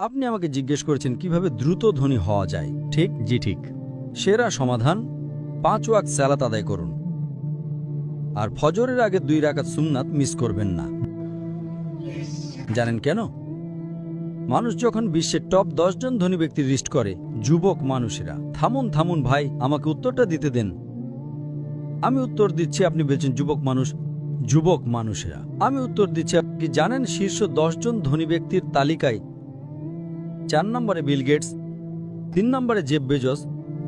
আপনি আমাকে জিজ্ঞেস করেছেন কিভাবে দ্রুত ধনী হওয়া যায়, ঠিক? জি ঠিক। সেরা সমাধান 5 ওয়াক্ত সালাত আদায় করুন, আর ফজরের আগে 2 রাকাত সুন্নাত মিস করবেন না। জানেন কেন? মানুষ যখন বিশ্বের টপ 10 জন ধনী ব্যক্তির লিস্ট করে, যুবক মানুষেরা থামুন থামুন ভাই, আমাকে উত্তরটা দিতে দেন। আমি উত্তর দিচ্ছি, আপনি বলছেন যুবক মানুষ। যুবক মানুষেরা, আমি উত্তর দিচ্ছি, আপনি কি জানেন শীর্ষ 10 জন ধনী ব্যক্তির তালিকায় 4 নম্বরে বিল গেটস, 3 নম্বরে জেফ বেজোস,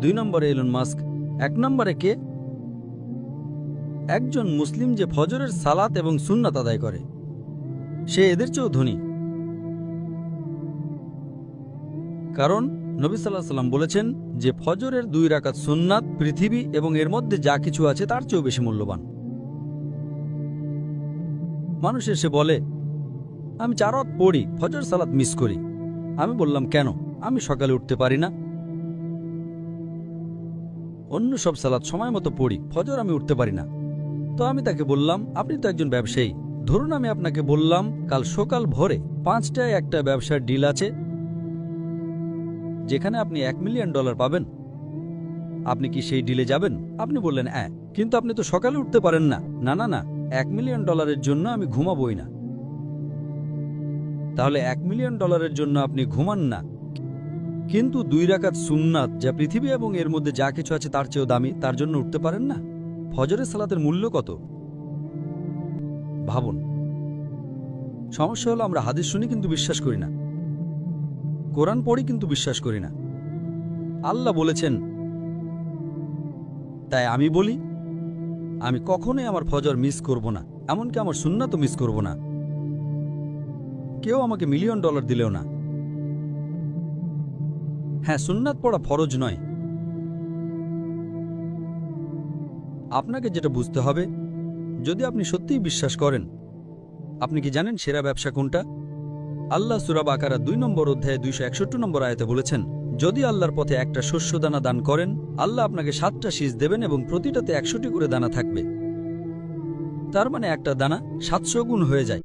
2 নম্বরে এলন মাস্ক, 1 নম্বরে কে? একজন মুসলিম যে ফজরের সালাত এবং সুন্নাত আদায় করে, সে এদের চেয়েও ধনী। কারণ নবী সাল্লাল্লাহু আলাইহি সাল্লাম বলেছেন যে ফজরের 2 রাকাত সুন্নাত পৃথিবী এবং এর মধ্যে যা কিছু আছে তার চেয়েও বেশি মূল্যবান। মানুষ এসে বলে, আমি 4 ওয়াক্ত পড়ি, ফজর সালাত মিস করি। আমি বললাম, কেন? আমি সকালে উঠতে পারি না। অন্য সব সালাত সময় মতো পড়ি, ফজর আমি উঠতে পারি না। তো আমি তাকে বললাম, আপনি তো একজন ব্যবসায়ী, ধরুন আমি আপনাকে বললাম কাল সকাল ভোরে 5টায় একটা ব্যবসার ডিল আছে যেখানে আপনি $1 মিলিয়ন পাবেন। আপনি কি সেই ডিলে যাবেন? আপনি বললেন হ্যাঁ, কিন্তু আপনি তো সকালে উঠতে পারেন না। না না না, $1 মিলিয়ন জন্য আমি ঘুমাবই না। তাহলে $1 মিলিয়ন জন্য আপনি ঘুমান না, কিন্তু 2 রাকাত সুন্নাত যা পৃথিবী এবং এর মধ্যে যা কিছু আছে তার চেয়েও দামি, তার জন্য উঠতে পারেন না? ফজরের সালাতের মূল্য কত ভাবুন। সমস্যা হলো আমরা হাদিস শুনি কিন্তু বিশ্বাস করি না, কোরআন পড়ি কিন্তু বিশ্বাস করি না। আল্লাহ বলেছেন, তাই আমি বলি আমি কখনোই আমার ফজর মিস করব না, এমনকি আমার সুন্নাতও মিস করব না। কেউ আমাকে $1 মিলিয়ন দিলেও না। হ্যাঁ, সুন্নাত পড়া ফরজ নয়। আপনাকে যেটা বুঝতে হবে, যদি আপনি সত্যিই বিশ্বাস করেন, আপনি কি জানেন সেরা ব্যবসা কোনটা? আল্লাহ সূরা বাকারা 2 নম্বর অধ্যায়ে 261 নম্বর আয়াতে বলেছেন, যদি আল্লাহর পথে একটা শস্যদানা দান করেন, আল্লাহ আপনাকে 7টা শীষ দেবেন এবং প্রতিটাতে 100টি করে দানা থাকবে। তার মানে একটা দানা 700 গুণ হয়ে যায়।